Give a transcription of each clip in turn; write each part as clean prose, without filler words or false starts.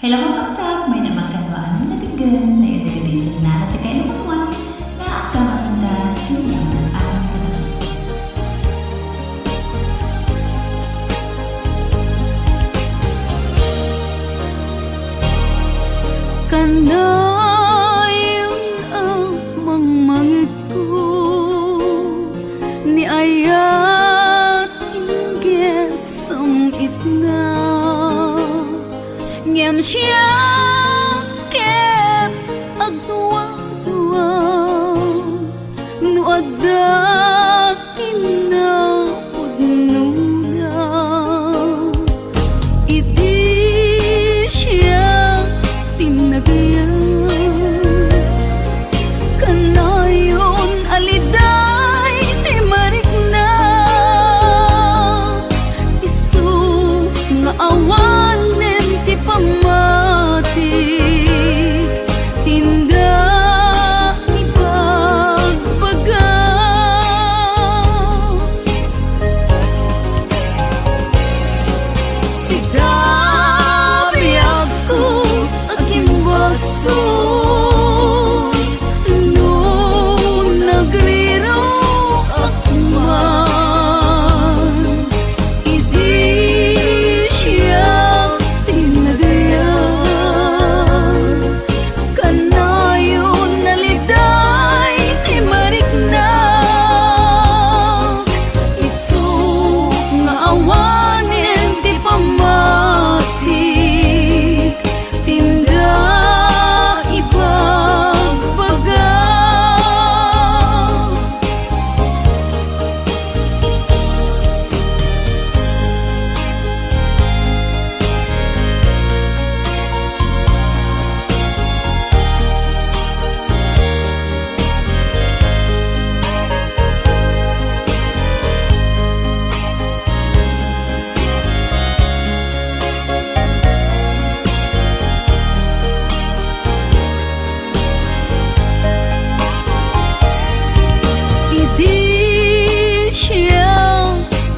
Hello kakaksak, may naman kanwaan ng natiggan na edagadisan na natigay ng kanuan na agkakamunda sa niyang ng aming kanagay. Kanayon ang mangmangit ko ni ayat inggit som itna ngem siya ket agduwa-duwa no agdak ina udnuna iti siya tinagyan kanayon aliday ti marikna isu nga awanen ti pamati tinda ibagbaga sigabi ako so no nagriro akman idi siya tinagayan kanayon naliday ti marikna isu nga awanen ti pamatik tinda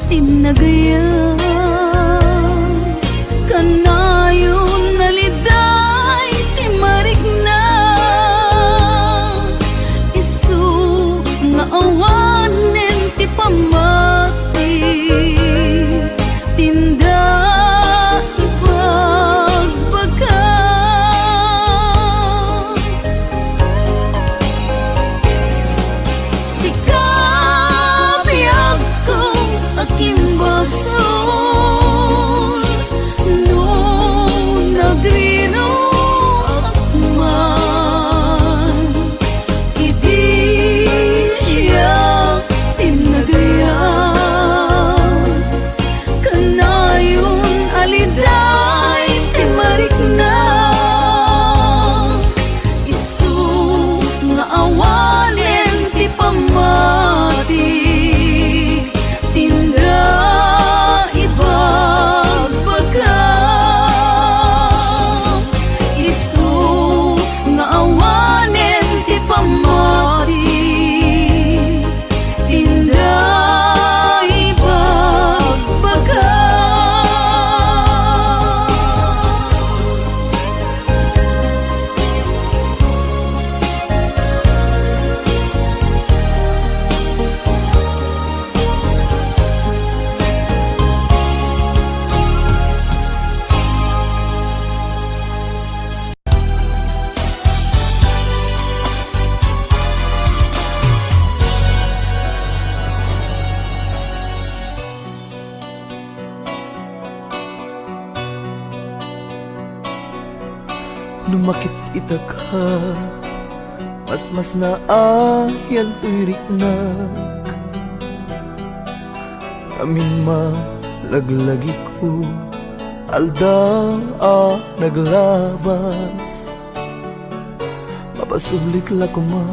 tinagayan kanayon naliday ti marikna isu nga awanen ti pamati tinda ibagbaga Kimbason no nagrino akman idi siya tinagayan kanayon aliday ti marikna isu nga awanen ti pamati tinda ibagbaga isu nga awanen ti pamati tinda ibagbaga Numakit itagha mas na ayan iriknak amin malaglagi ko alda naglabas mapasublik la kuma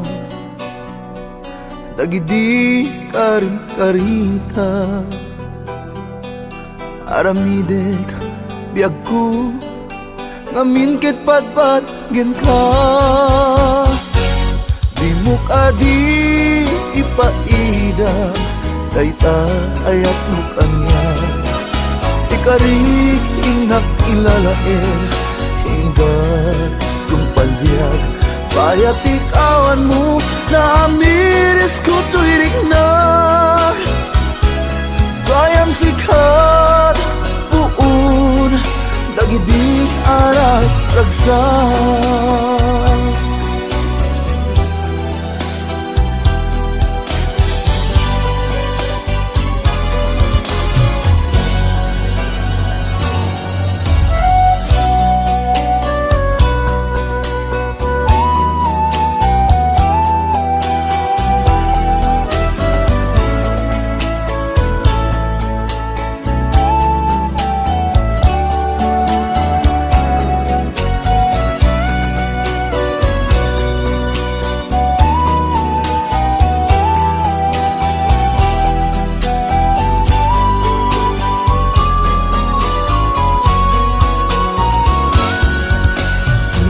dagidi karin karita aramidek biag ko ngamin ket patpat gen ka di mukadi ipaida dayta ayat mukanya ikarik ingak ilalaer Bayat ikawan mo na amiris ko tuwirik na Bayang sikat puun Dagidi arat ragsak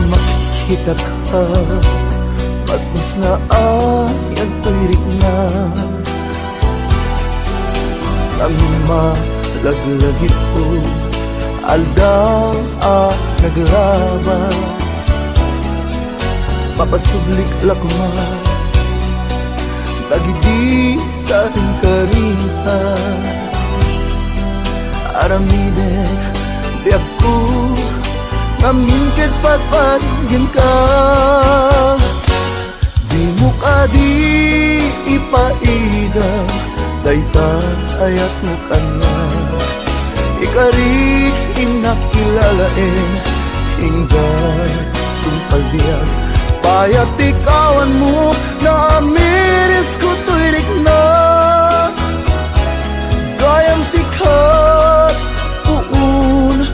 Makikita ka Mas na ayag tuwirik na Tanging malaglagit ko Aldaw naglabas Papasublik lakuman Dagidi dating karita Aramidek biyak ko Namingkit pagpagin ka Di mo ka di ipaida Dayta ayat mo ka na Ikari inakilalain Hinggan tumpaldiyan Bayat ikawan mo na amiris ko tuwirik na Gayang sikat puun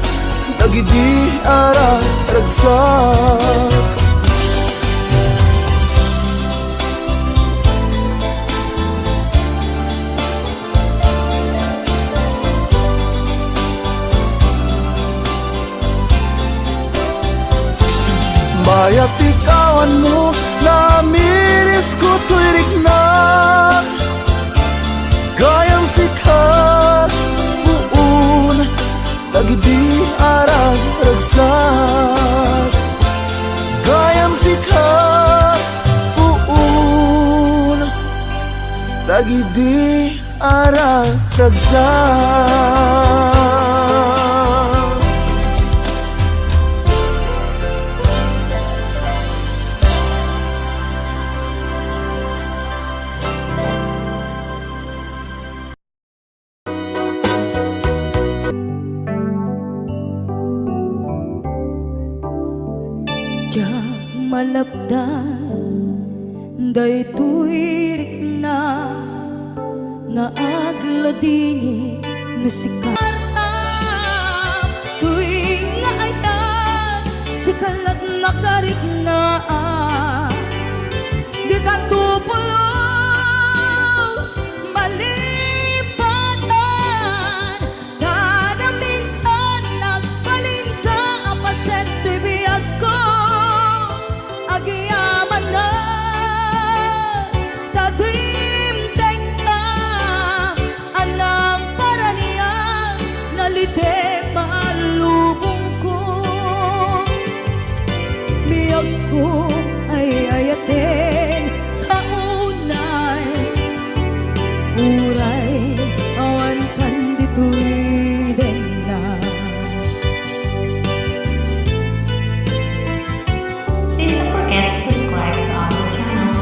Dagidi arat ragsak Bayat ikawan mo na amiris ko tuwirik na Gayang sikat puun Dagidi arat ragsak Gayang sikat puun Dagidi arat ragsak Malapdan day tuwirik na nga agladini musikat tuwing nga ayan sikalat nakarik na di ka tupulos malipatan kada minsan nagbalin ka apasen tibiyag ko Agiyaman na Tagimteng na Anang paraniyan Nalite malubong ko Miyag ko ay ayatin Kaunay Uray Awan kan dito'y din na Please don't forget to subscribe to our channel.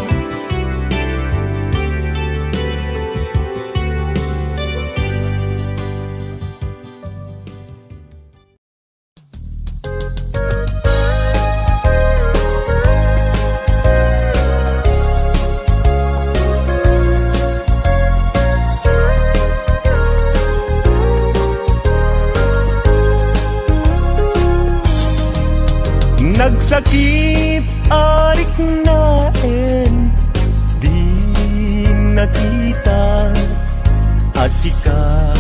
Nagsakit arik naen Di nakita Asika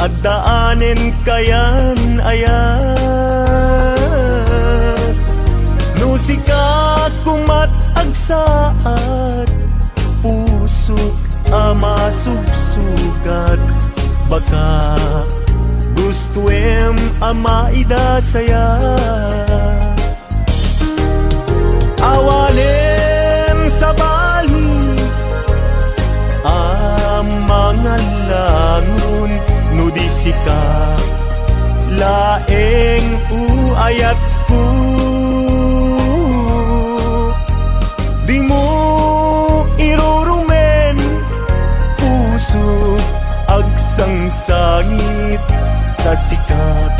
At daanen kayan ayat Nusikat kumat agsaat Pusok ama subsugat Baka gustuem ama ida saya Awale ka laeng uayat ko. Di mo irurumen puso agsang sangit ta sikat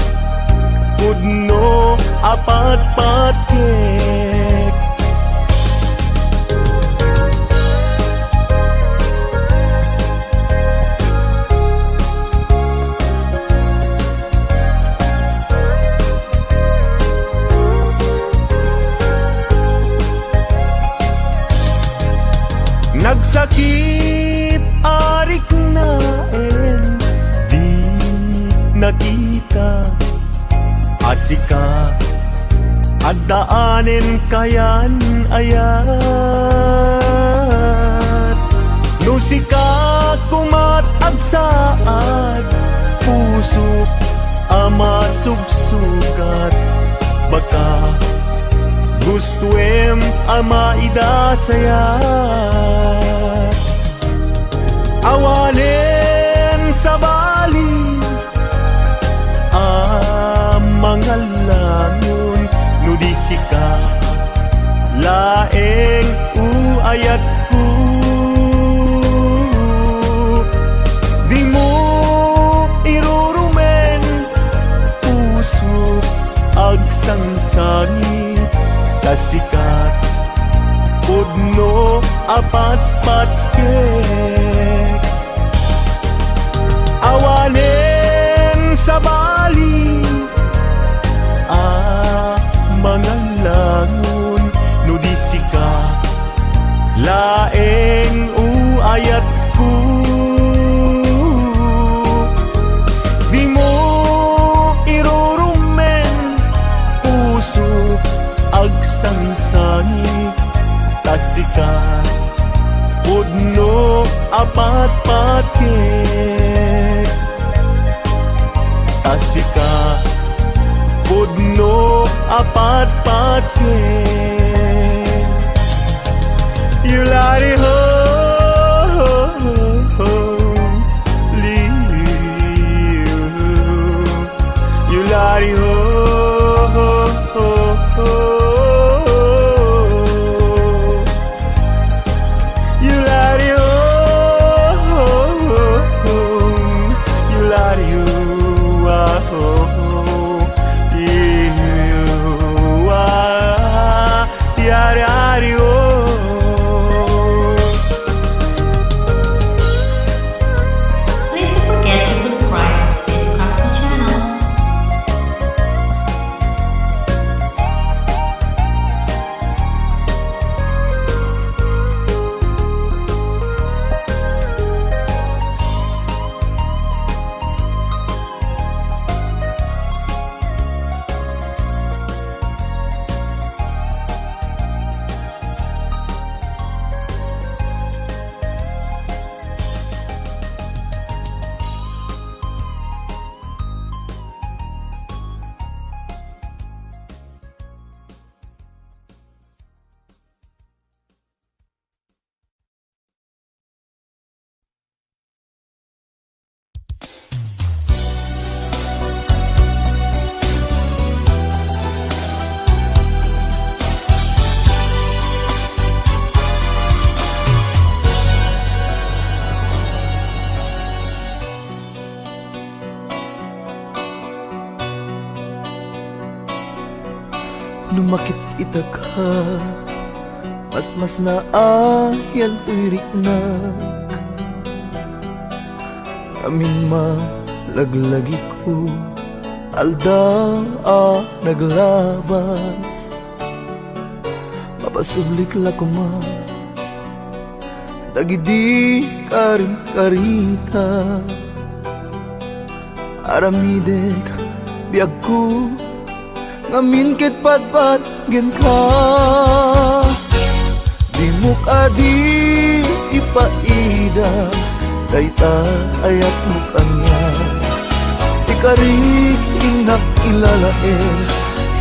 pudno apat patek. Nagsakit arik naen di nakita asika at daanin kayan ayat no sika kumat agsaad puso ama sugsugat baka gustuem ama idasayat awanen sa bali mga langon no di sika laeng uayat ko. Di mo irurumen puso agsang sangit ta sikat pudno apat patek. Awanen sa bali mga langon no di sika laeng uayat ko. Di mo irurumen puso agsang sangit ta sikat pudno apat patek. Ta sikat pudno apat patek. You let it ho, leave. You let it ho, you let it ho, you let it ho. Please don't forget to subscribe to this Crackle channel. Numakit itagha mas na ayan iriknak amin malaglagi ko alda naglabas mapasublik la ko ma dagidi karin karita aramidek biag ko ngamin ket patpat gen ka di mo kadi ipaida dayta ayat mo kanya ikarik inak ilalaer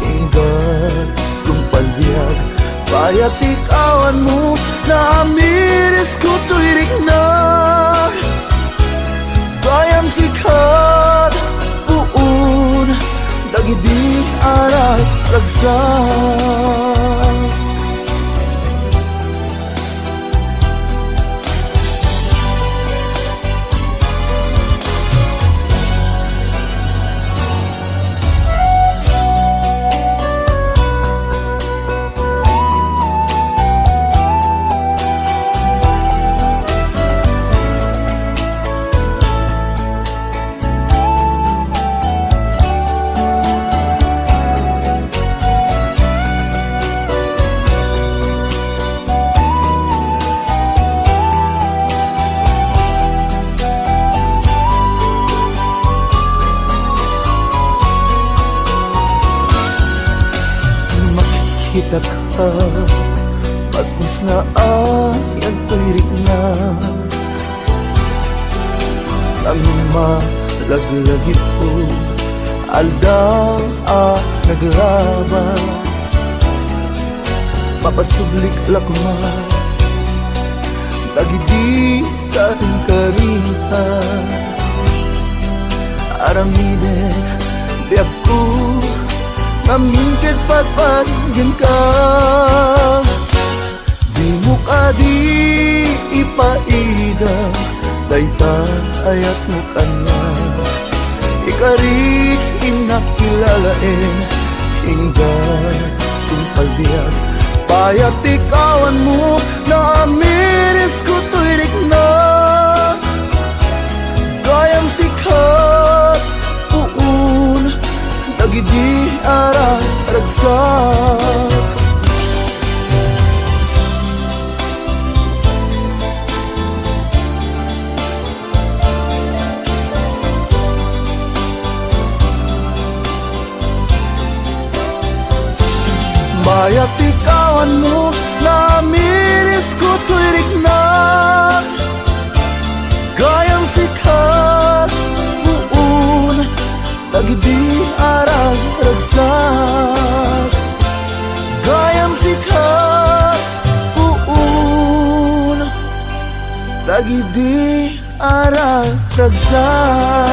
hinggat kumpalbiag bayat ikawan mo na amiris ko tuirik na bayam sikat ragsak. Makikita ka, mas na ay tuwirik na. Tanging malaglagit ko, alda naglabas. Mapasublik lakman, tagidi karing karinta. Aramidek, biyak ko, namingkit pagpagyan ka. Di mo ka di ipaida, daytayat mo kanya. Ikarik inakilalain, hinggat kung palbiyak. Payat ikawan mo, na amiris ko tuwirik na. Gayang sikat, puun, dagidi arang ragsak. Bayat ikawan mo, na amiris ko tuwirik na. Gayang sikat, puun, dagidi arang ragsak. Gayang sikat, puun, dagidi arang ragsak.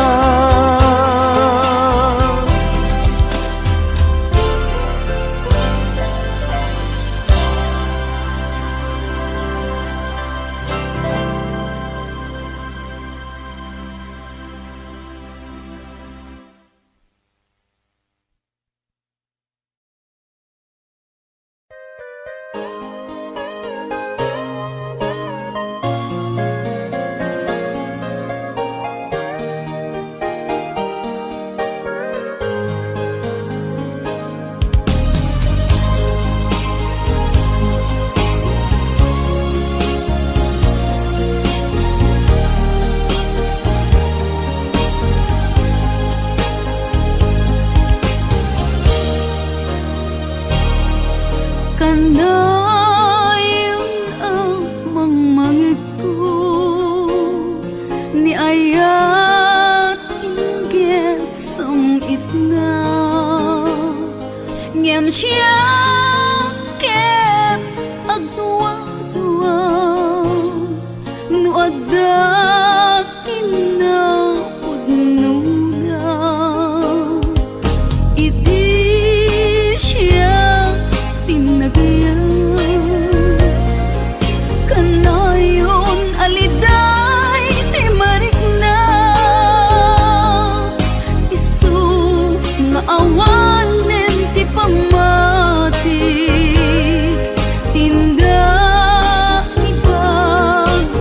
Kanayon ang mangmangit ko, ni ayat inggit sumit na. Ngem siya ket agtuwa-tuwa, nuadak inaudnula. Iti siya pinagayan, kanayon aliday ti marik na. Isu nga awanen ti pamatik, tinda ibagbagan.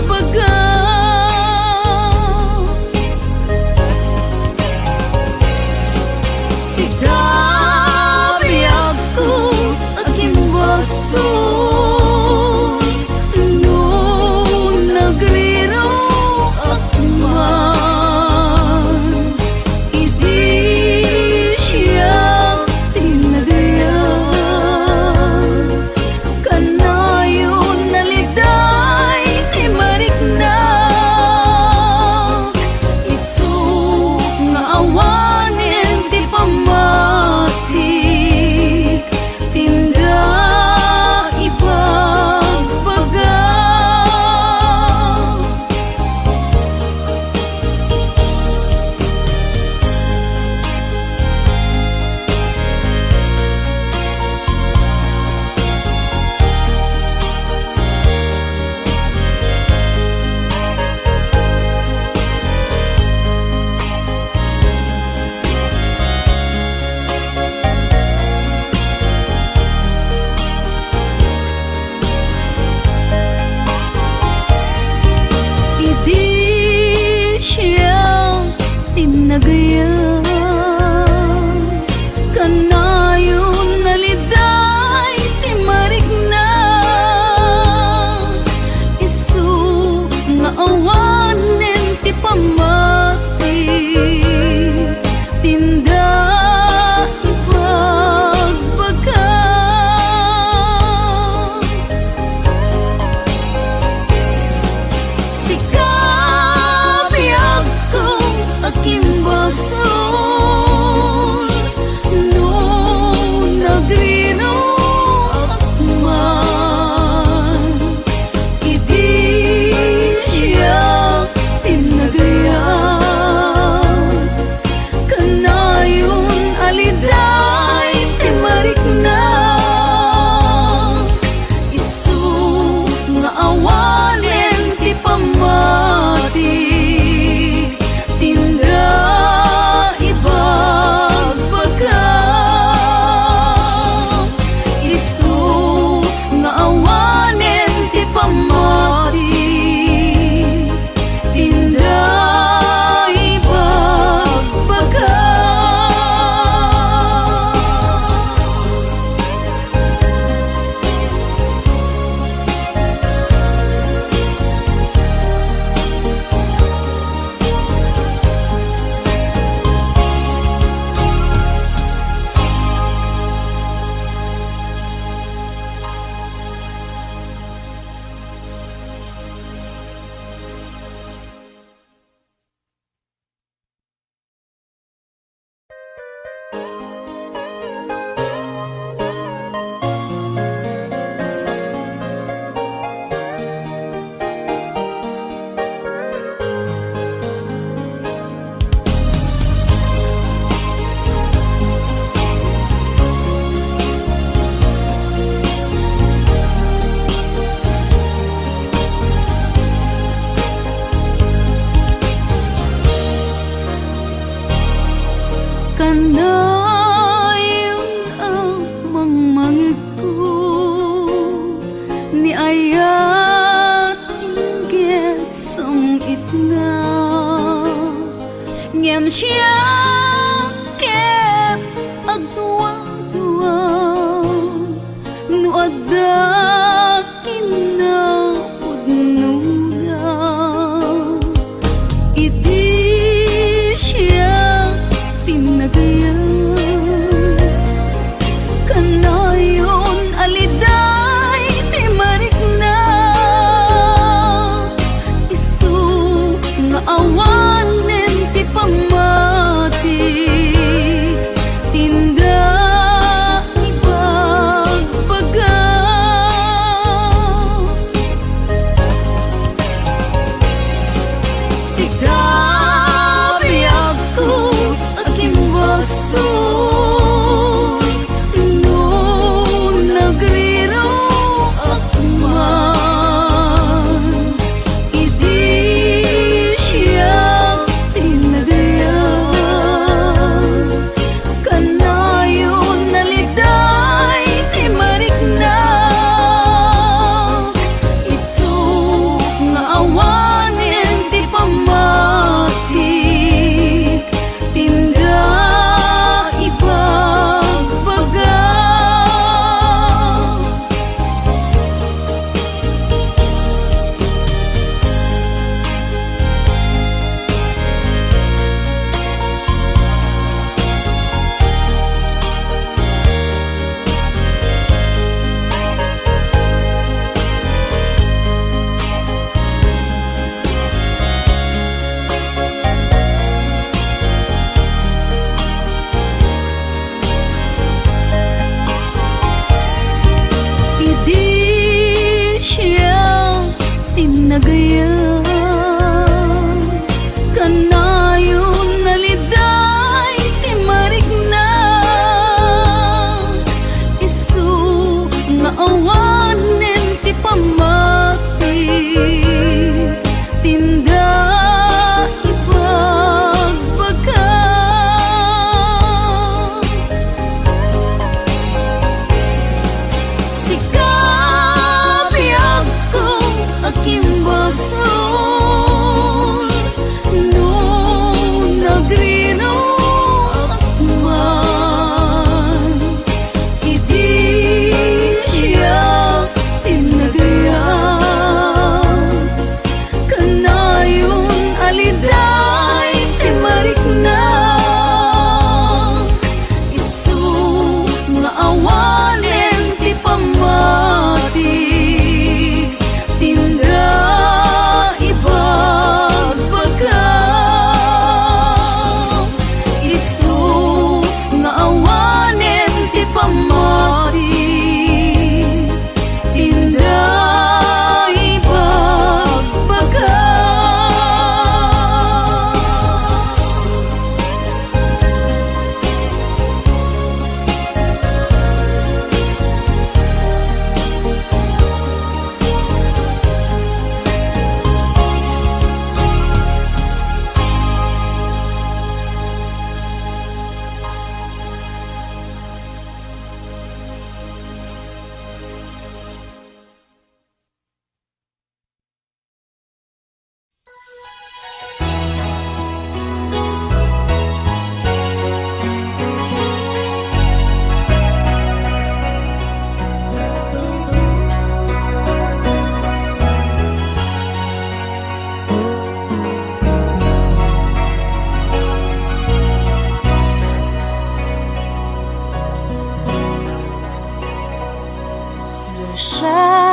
siya ket agtuwa-tuwa no adda kinapudnula idi siya tinagayan kanayon aliday ti marikna isu nga awanen ti pamati tinda ibagbaga sigabi ako aking baso no nagriro akman idi siya tinagayan kanayon naliday ti marikna isu nga awanen ti pamati tinda ibagbaga idi siya tinagayan kanayon naliday ti marikna isu nga awanen ti pamati tinda ibagbaga sigabi ako aking baso no nagrino akman idi siya tinagayan kanayon aliday ti marikna isu nga awanen ti pamati tinda ibagbaga isu nga awanen ti pamati tinda ibagbaga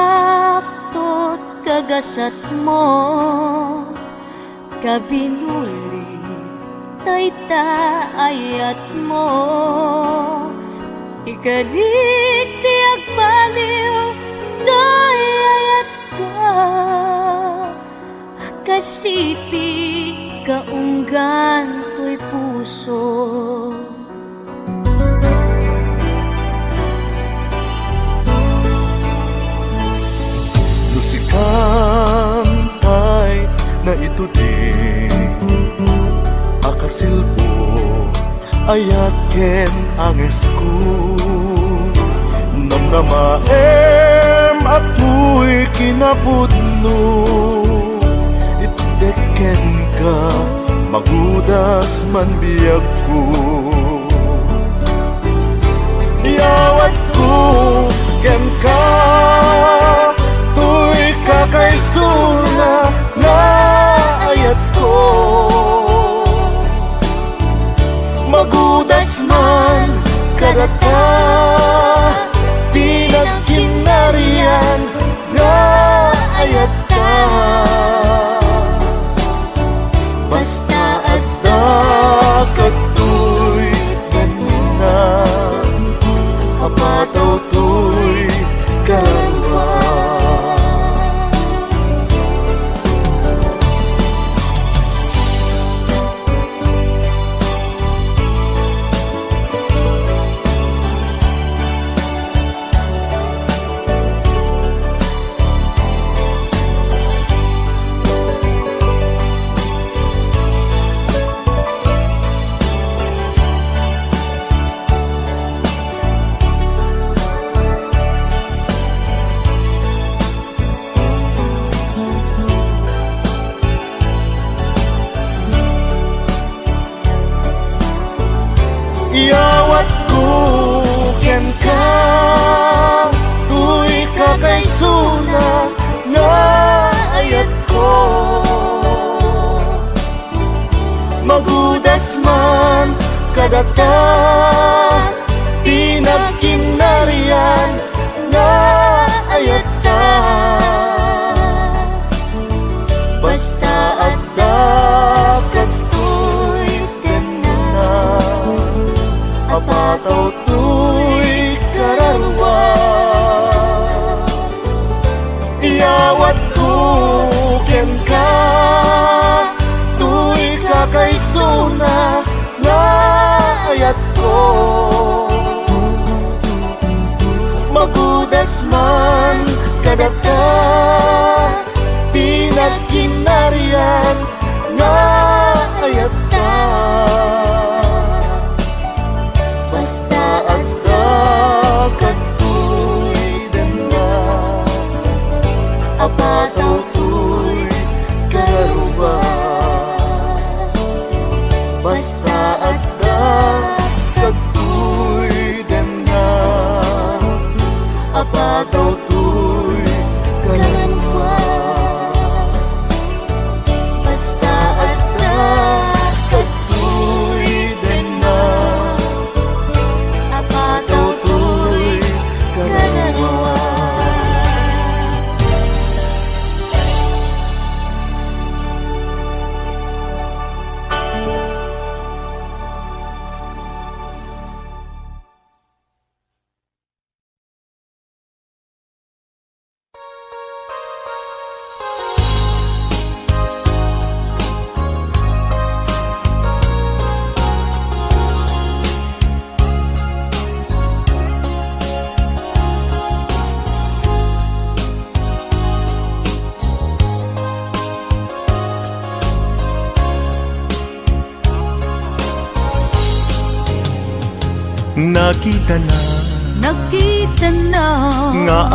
Sakot kagasat mo kabinuli tayta ayat mo ikalik ti agbaliw tay ayat ka kasipi kaunggan to'y puso Kampay na ito din akasilbo ayat ken ang esku namnamaem ato'y kinapudno itdeken ka magudas man biyag ko. Yawat ko ken ka, tuy kakaisuna na ayat ko. Magudas man kada ka, di nagkinarian na ayat ka. Basta adda katoy ganina, apataw to'y kalwa. Yawat ko ken ka, tuy kakaisuna na ayat ko. Magudas man kada ka, di nagkinarian na ayat ka. Basta adda katoy ganina, apataw to'y kararwa. Iyawat ko ken ka, tuy kakaisuna na ayat ko. Magudas man kada ka, di nagkinarian na ayat ka. Basta adda katoy dana, apataw to'y kararwa. Basta adda katoy dana, apataw to'y kararwa. Basta adda katoy dana, apataw to'y kararwa. Nakita na nga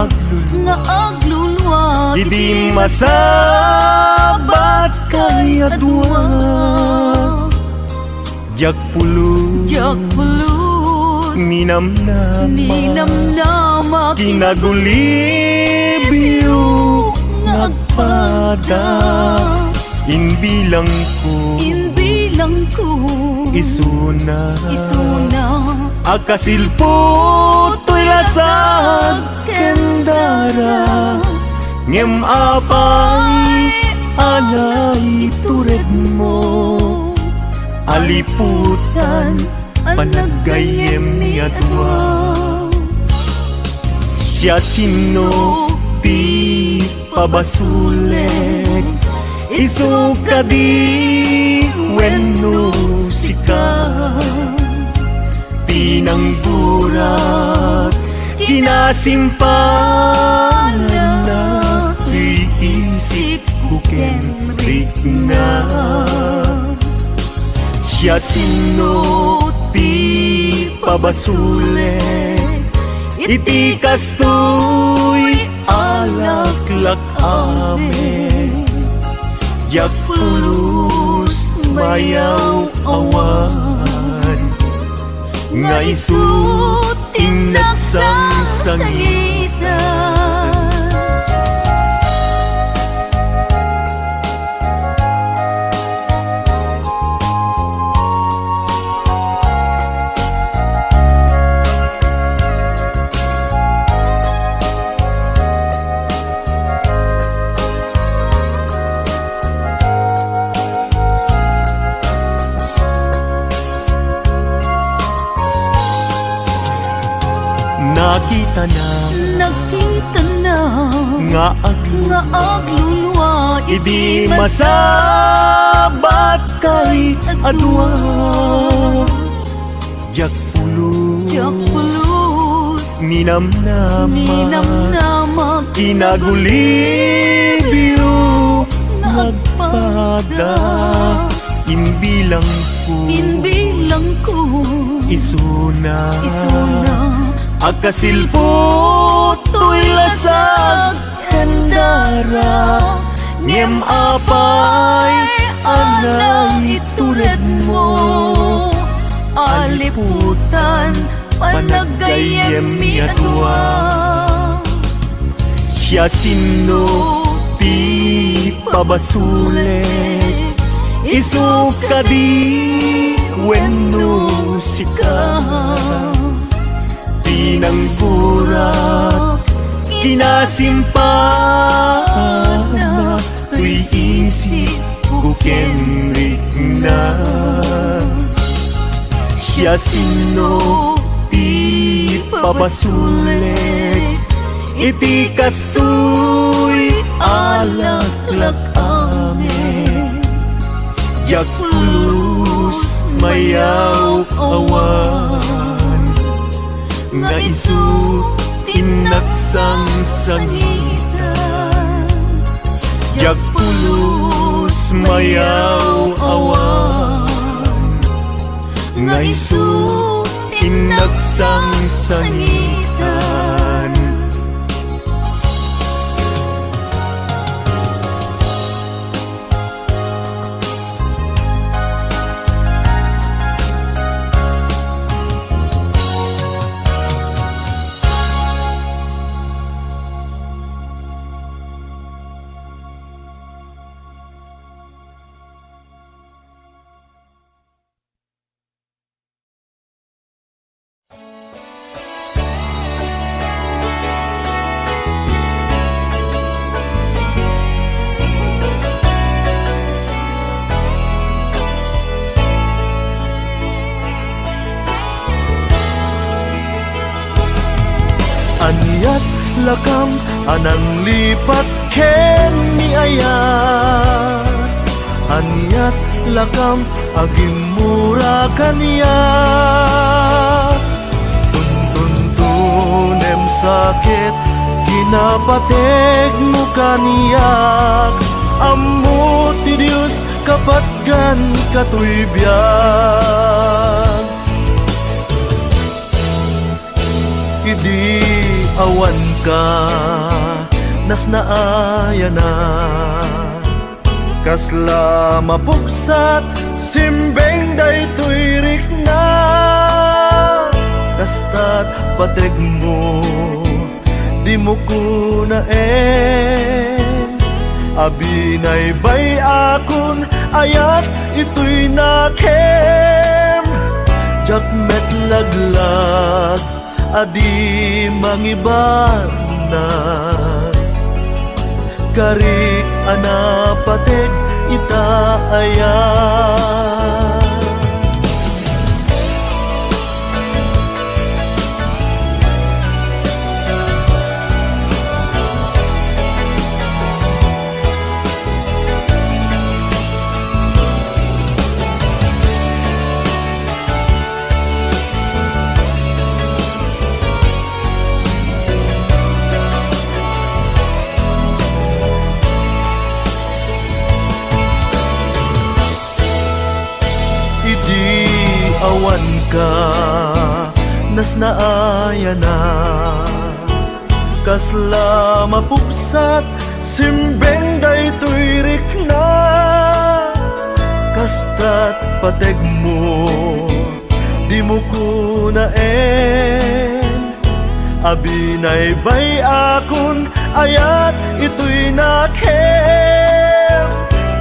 aglulwa, hindi masabat kayadwa. Jagpulus ninamnama kinagulibyo ngagpada. Inbilang ko isuna akasilpo to'y lasag kendara. Ngem apay alay tured mo, aliputan panagayem ni adwa. Siya sino ti pabasuleg, isuka di wenno sika. Pinangburat kinasimpalan na, iisip ko kenrik na. Siya sino ti pabasuleg, iti kastoy alaklak amen. Jagpulus mayaw awan nga isut inaksang sangitan. Nakita na nga aglunwa idi masabat kay adwa. Jak pulus ninamnama inagulibyo nagpada. Inbilang ko isuna agkasilpot to'y lasag hendara. Ngem apay anang itured mo, aliputan panagayem mi atwa. Siya sino ti pabasulet isuka di wenno sika. Tinang kurak kinasimpana tuy isip kukenrik na. Siya sino ti papasulet iti kastoy alaklak amin. Jak pulus mayaw awan nga isut inaksang sangitan. Jak pulus mayaw awan nga isut inaksang sangitan. Anyat lakam anang lipat ken ni ayat. Anyat lakam agim mura kaniya. Tuntun sakit kinapateg mo kaniyak. Ammo ti Dios kapatgan katoy biyak. Idi awan ka nas naaya na kasla mapuksat simbeng daytoy rikna. Kastat pateg mo di mo kunaen abinay bay akon ayat ito'y nakem. Jak met laglag adi mangibana karik anapatek itaayat. Awan ka nas naaya na kasla mapuksat simbeng daytoy rikna. basta't pateg mo, di mo kunaen. Abinay bay akon ayat ito'y nakem.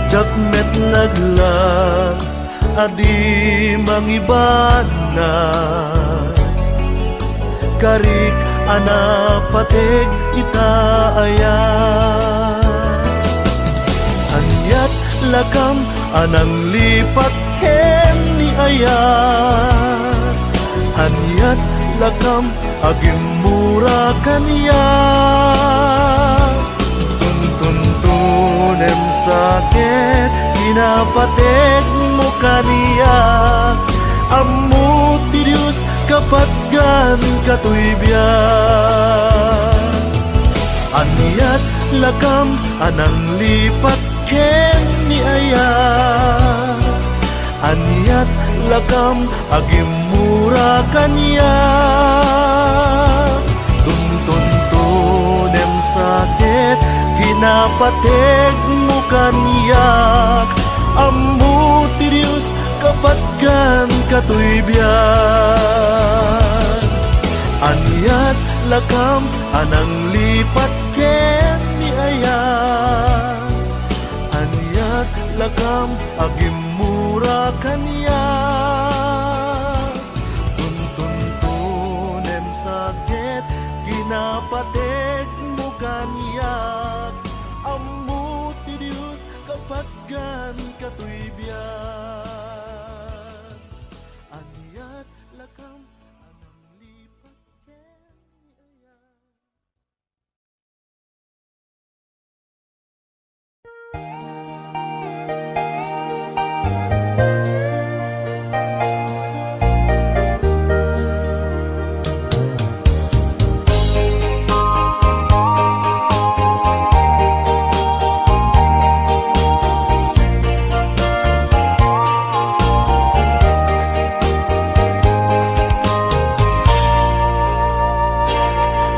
Jakmet laglag adi mangibana, karik ana pateg itaayat. Anyat lakam anang lipat ken ni ayat. Anyat lakam agim mura kanya. Tuntunem sakit kinapateg mo kaniya. Ammo ti Diyos kapat gan katuibyan. Anyat lakam anang lipat ken ni ayat. Anyat lakam agim mura kanya. Tuntunem sakit kinapateg mo kanya. Ammo ti Diyos kapat gan katuibyan. Anyat lakam anang lipat ken ni ayat. Anyat lakam agim mura kanya. Tuntunem sakit kinapateg mo kanya. Ammo ti Diyos kapat gan katuibyan. Anyat lakam anang lipat ken ni ayat.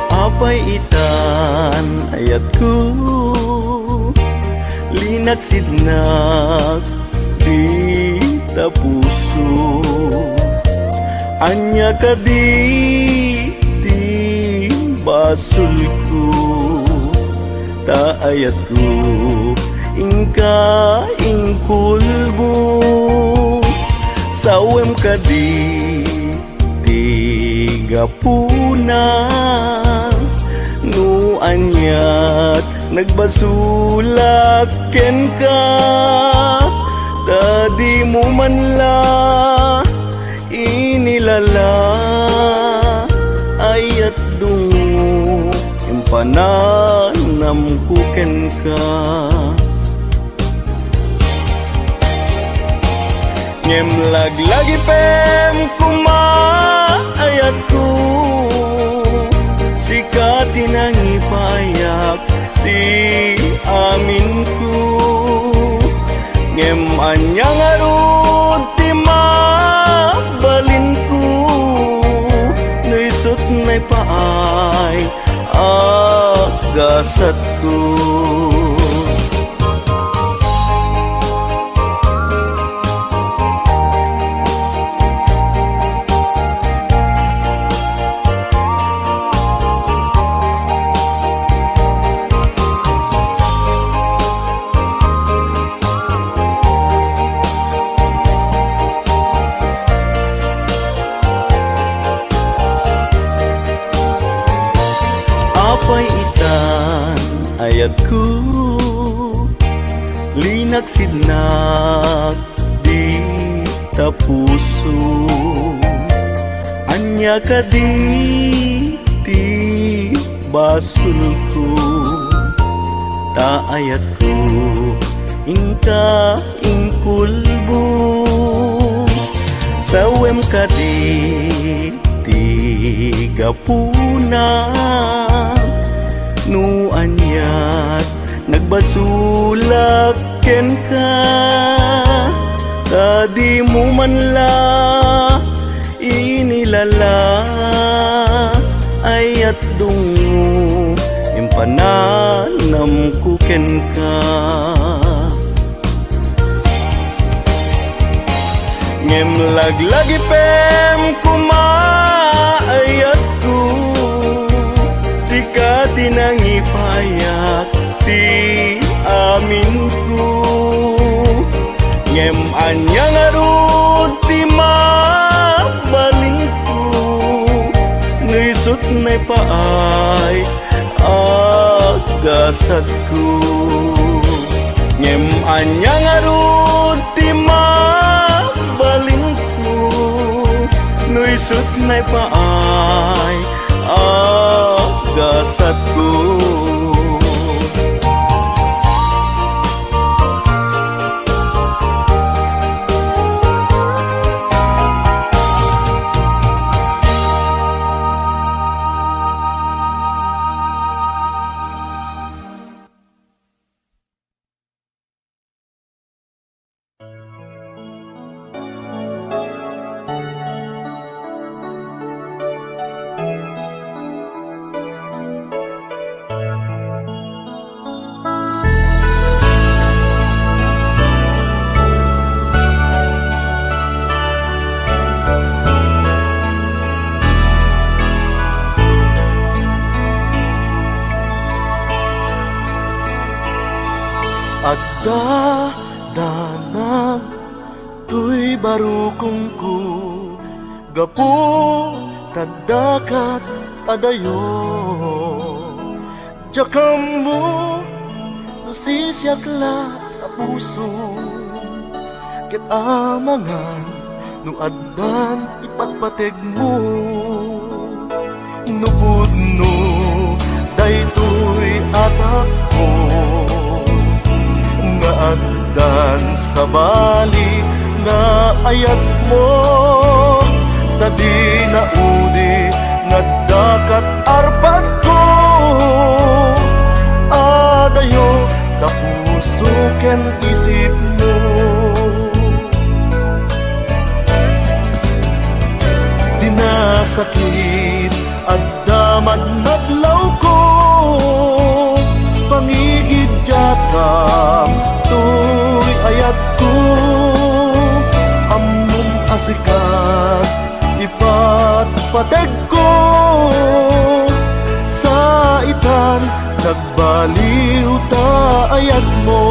Apay itan ayat ko, linaksid nak di tapuso. Anya ka di basul ko, ta ayat ko ingka ingkulbo. Sawem ka di gapuna, no anyat nagbasulak ken ka. Tadi mo man la inilala, ayat dungo impananam ko ken ka. Ngem laglagi pem kuma ayat ko, sikat nang ipayak di amin ko. Ngem anyang arud ti mabalin ko, nuisot na'y paay agasat ko. Apay itan ayat ko, linaksid nak di tapuso. Anya ka di basul ko, ta ayat ko ingka ingkulbo. Sawem ka di gapuna, no anyat nagbasulak ken ka. Tadi mo man la inilala, ayat dungo impananam ko ken ka. ngem laglagi pem kumaayat ko jika tinangi payak ti amin ko ngem anyang arut ti mabaling ko nuisut na paay agasat ko ngem anyang arut ti mabaling ko nuisut na paay agasat ko. Adda danang tuy barukong ko gapu tadakat adayo jakam mo nusisyak la puso ket amangan no addan ipatpateg mo nupudno daytoy atak ko nga addan sa bali nga ayat mo tadi na udi nga dakat arpan ko adayo da puso ken isip mo dinasakit addaman madlaw ko pangigid jatam tuy ayat ko among asikat ipatpateg ko sa itan nagbaliw ta ayat mo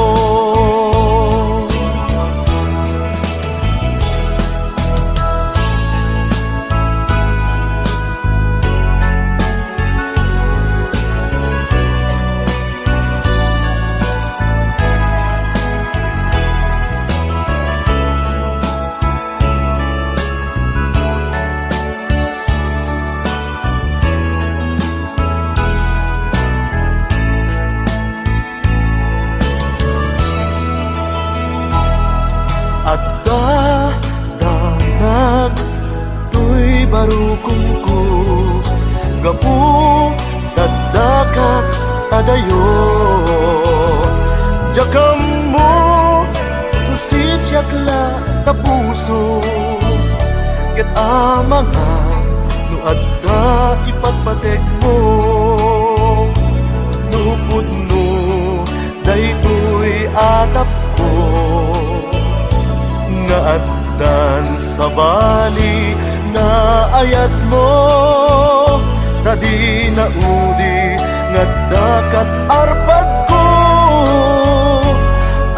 danag tuy barukong ko gapu tadakat adayo jakam mo nusisyak la tapuso ket amangan no adda ipatpateg mo nupudno daytoy atap ko nga addan sa bali na ayat mo tadi na udi nga dakat arpad ko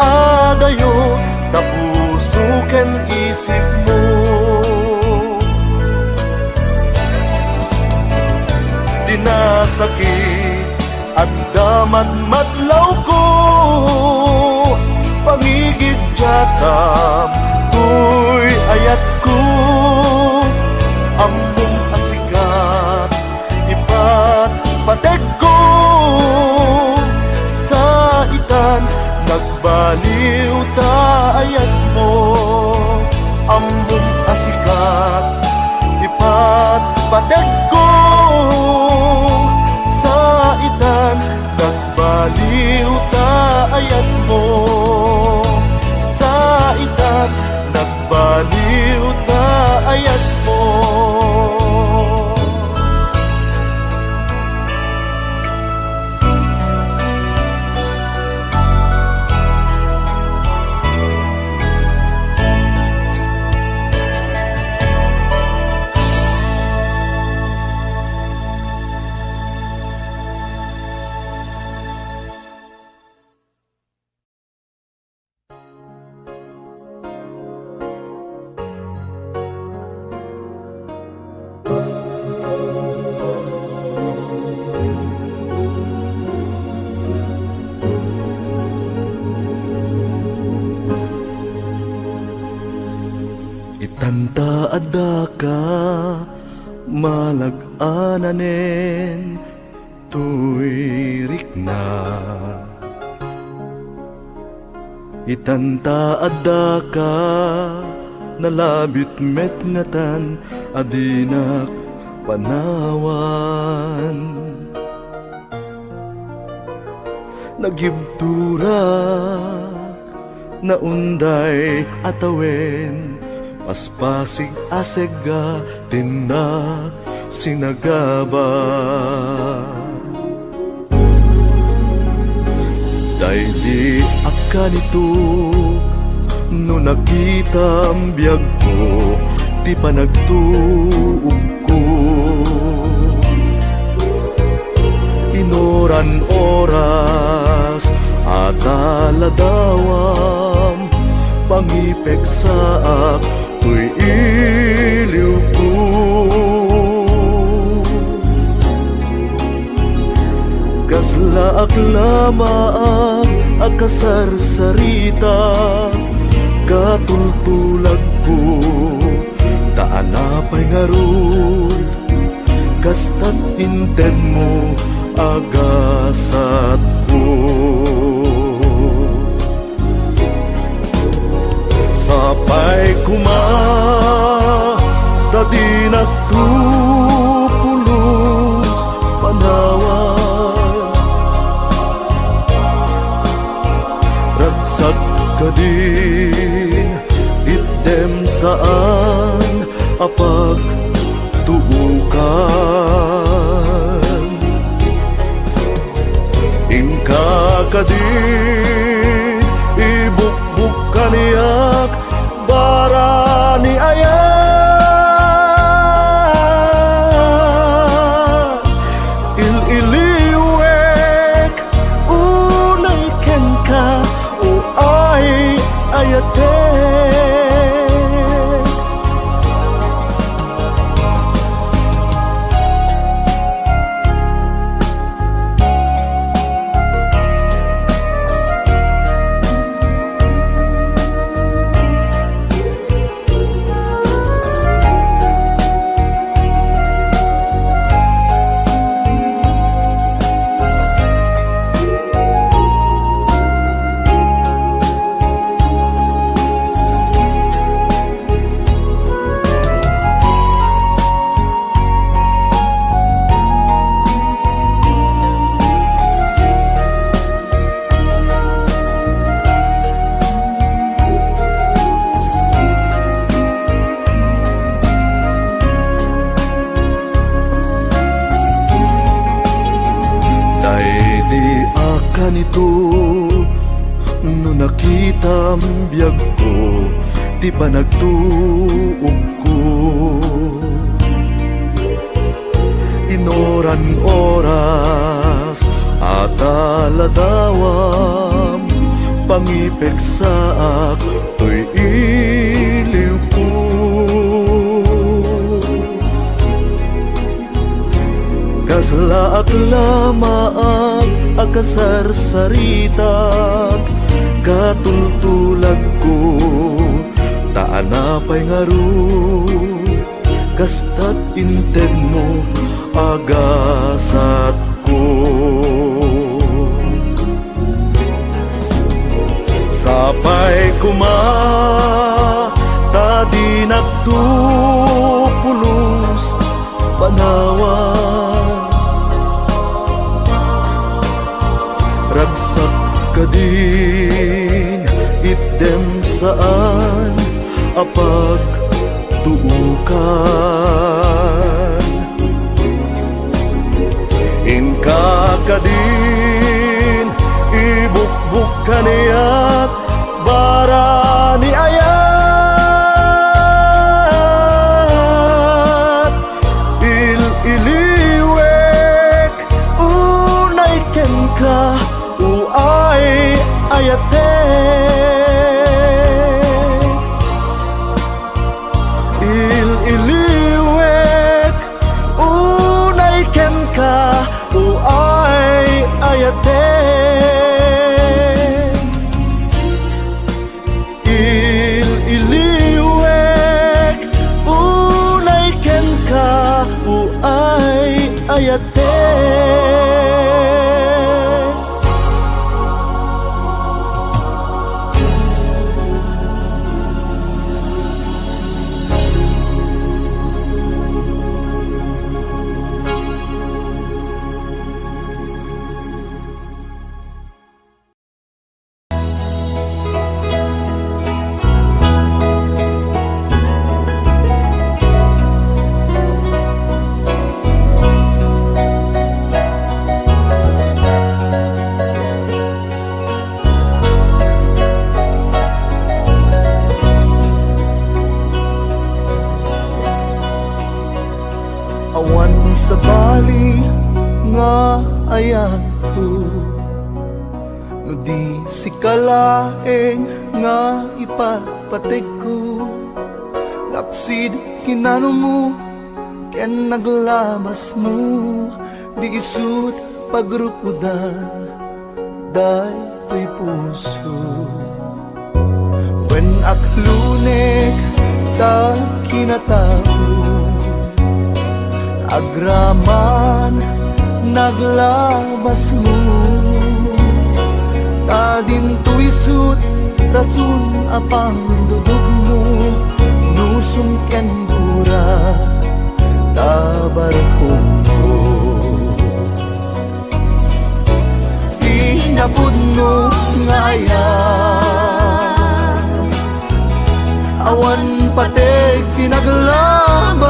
adayo da puso ken isip mo dinasakit addaman madlaw ko pangigid jatam tuy ayat ko among asikat ipatpateg ko sa itan nagbaliw ta ayat mo among asikat ipatpateg ko sa itan nagbaliw ta ayat mo sa itan nagbaliw ta ayat ka malag-ananen tuirik na itanta adda ka nalabit met ngatan adinak panawan nagibtura na unday atawen paspasig asega tinak sinagaba dahil akanito no nakita ang biyag ko di pa nagtuog ko inoran oras at aladawam pangipek saak tuy iliw ko kaslaak lamaak akasarsarita katultulag ko taanapay ngarud kastat inted mo agasat ko sapay kuma tadi nagtupulos panawan ragsak ka din item saan apag tuukan ingka ka din ibukbuk kaniyak bara ni ayat il-iliwek unay ken ka o ay ayate kanito no nakita ang biyag ko di pa nagtuog ko inoran oras at aladawam pangipek saak tuy iliw ko kaslaak lamaak akasarsaritak katultulag ko taanapay ngaru kastat inted mo agasat ko sapay kuma tadi nagtupulos panawan ragsak ka din item saan apag tuukan ingka ka din ibukbuk kaniyak bara ni ayat il-iliwek unay ken ka ay ayate il-iliwek unay ken ka o ay ayate il-iliwek unay ayat ko. No di si kalaeng nga ipagpatig ko, laksid kinano mo ken naglabas mo, di isut pagrukudan day to'y puso. When aklunek ta kinatao, agraman naglabas mo, ta din tuisut rasun apang dudog mo, nusong ken gura tabar ko. Inapod mo ngayon, awan patig tinaglabas,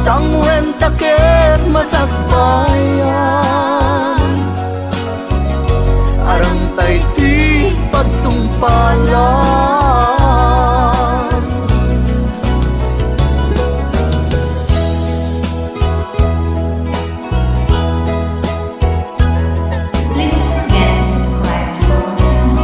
sangwen takit masakbayan, arang tay ti pagtungpalan. Please don't forget to subscribe to our channel.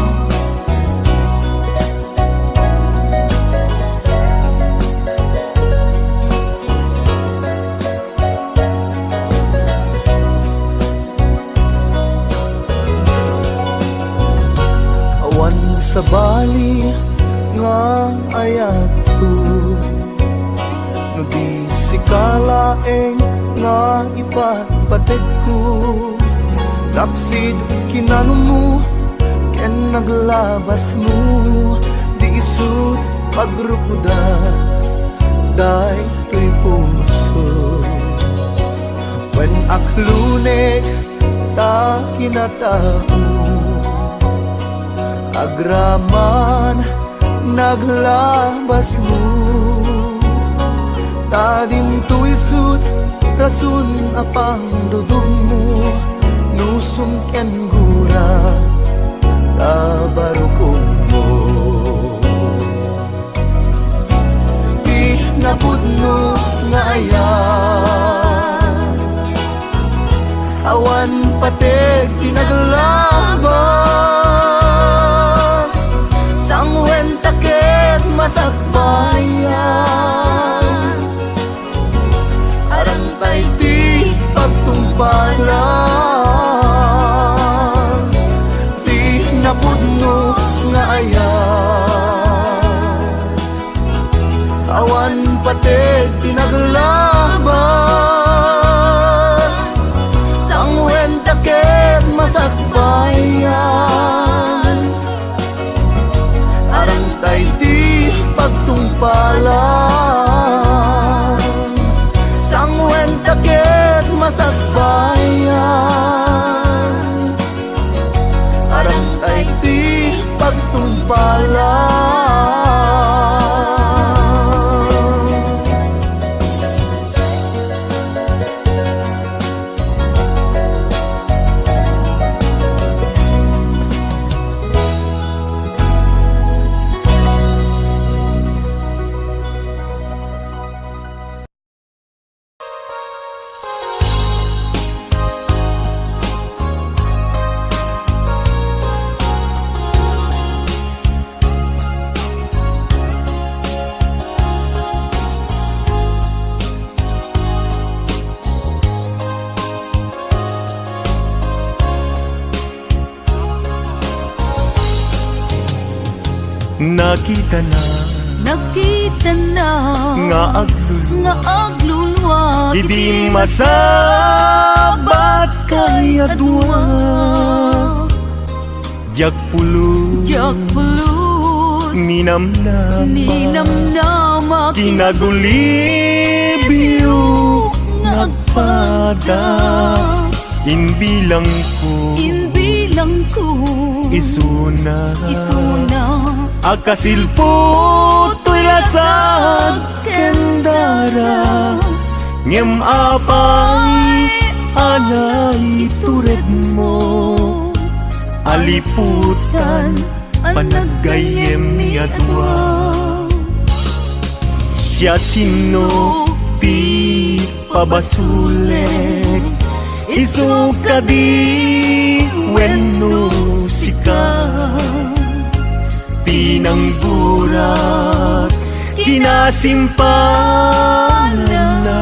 Awan sa bali nga ayat ko, no di si kalaeng nga ipagpatig ko, laksid kinano mo ken naglabas mo, di isut pagrukuda day to'y puso. When aklunek ta kinatao, agraman naglabas mo, ta din tuisut rasun apang dudog mo, nusong ken gura tabarukong mo. Di napudno nga ayan, awan patig tinaglabas, sangwen takit masakbayan, arang tay ti pagtumpalan. Di napudno nga ayan, awan patig tinaglabas, sangwen takit masakbayan, arang tay di pagtungpalan, sangwen takit masakbayan, arang tay di pagtungpalan. Nakita na nga aglulwa, hindi masabat kayadwa. Jak pulut ninamnama kinagulibyo nagpada. Inbilang ko isuna akasilpo to'y lasag kendara, ngem apang anay tured mo, aliputan panaggayem yadwa. Siya sino ti pabasulik isu kadi wenno sika pinanggurat kinasimpalan na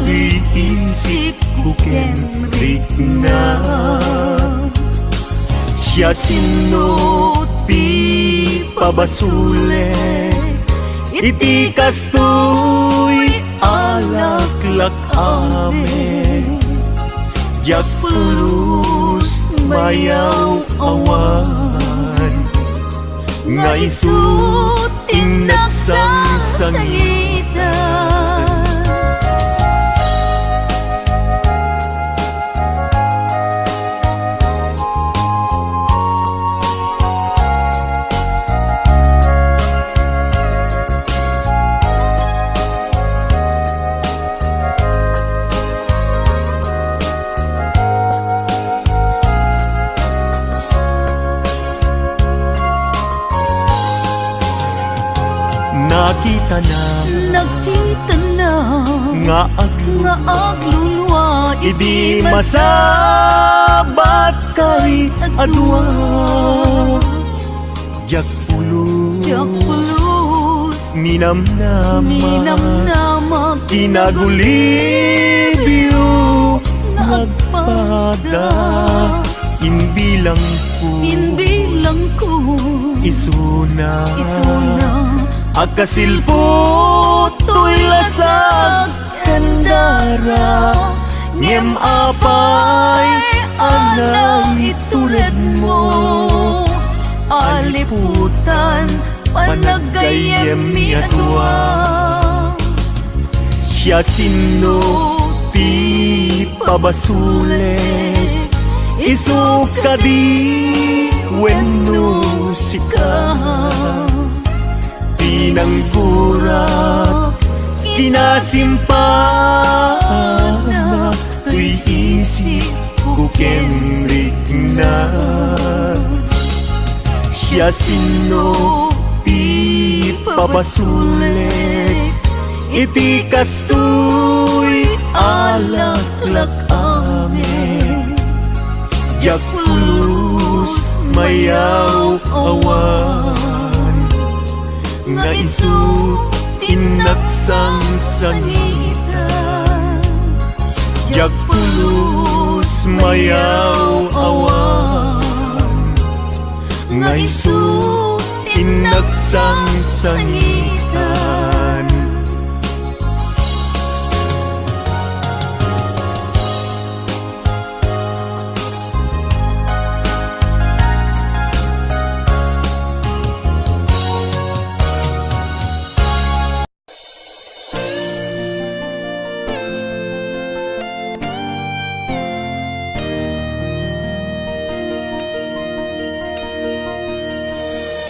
iisip ko kenrik na siya sino ti pabasulik iti kastoy alaklak amen jak pulus mayaw awan nga isut inaksang sangitan nakita na nga aglunwa idi masabat kay adwa jak pulus ninamnama kinagulibyo nagpada inbilang ko isuna akasilpot to'y lasag kandara ngem apay anang itured mo aliputan panagayem ni atwa siya sino ti pabasulik isu kadi wenno sika pinanggurat kinasimpana tuy isip ko kenrik na siya sino ti pabasulik iti kastoy alaklak amen jak pulus mayaw awan nga isu inaksang sangitan jak pulus mayaw awan nga isu inaksang sangitan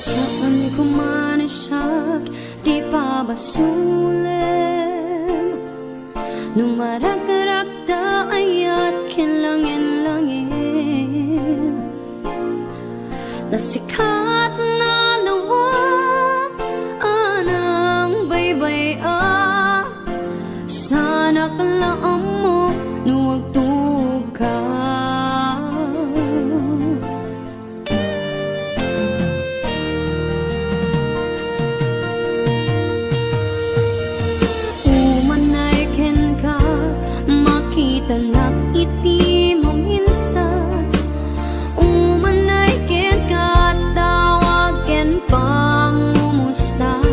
Saan ko man isak di pa basulim nung maragrakta ayat kinlangin-langin nasikat na lawak anang baybay sana kalaang mo nuwag tuka tanak iti maminsan umanay ken katawag ken pangumustan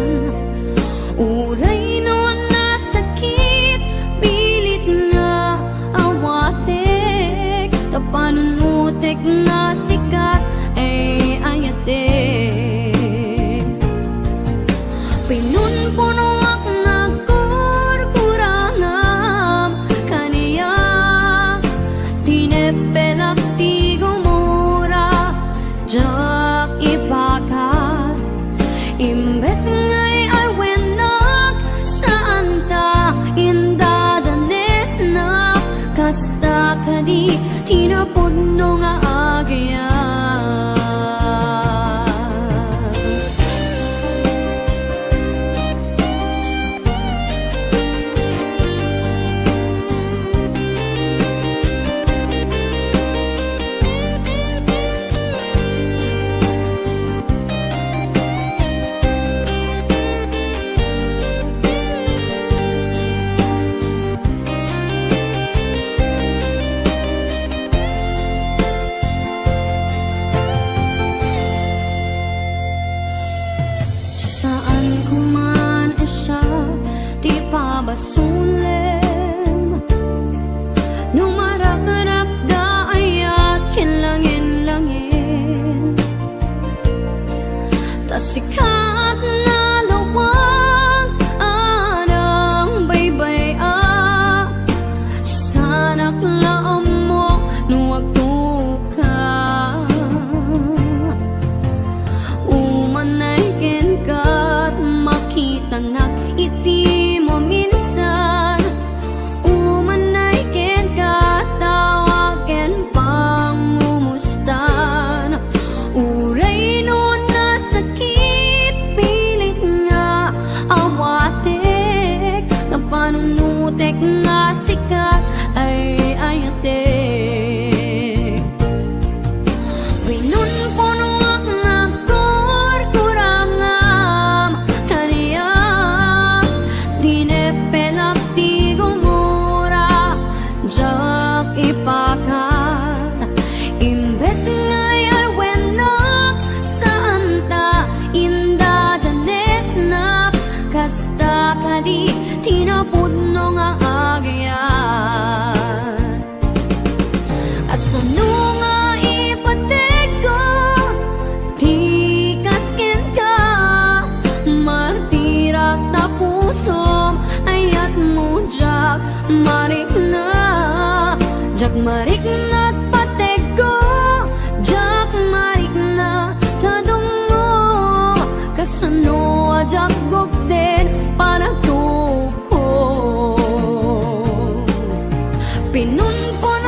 uray no na sakit pilit nga awatek kapanunutek nga sikat ay ayatek pinunpuno imbes ngay ay wenak saan ta indadanes na kasta kadi tinapudno nga agyan Rakda ayat kinlangin-langin Tasikat na lawang anang baybay Sanak laam mo nuwag tuka Umanay ken kat makita nak iti mo minsan Umanay ken kat tawaken pangumustan Uray nun na sakit pilit nga awatek Na panunutek nga sikat ay ayatek Winun punuak na kurkurangam kaniya Dinepelak ti gumura jak ipakat Imbes ngay arwenak saan ta indadanes na Kasta kadi tinapudno nga agyan Asano nga ipatego Di kasken ka Martirak ta pusom Ayat mo jak marik na Jak marik na patego Jak marik na tadong mo Kasano jak gokden panagtuko Pinunpon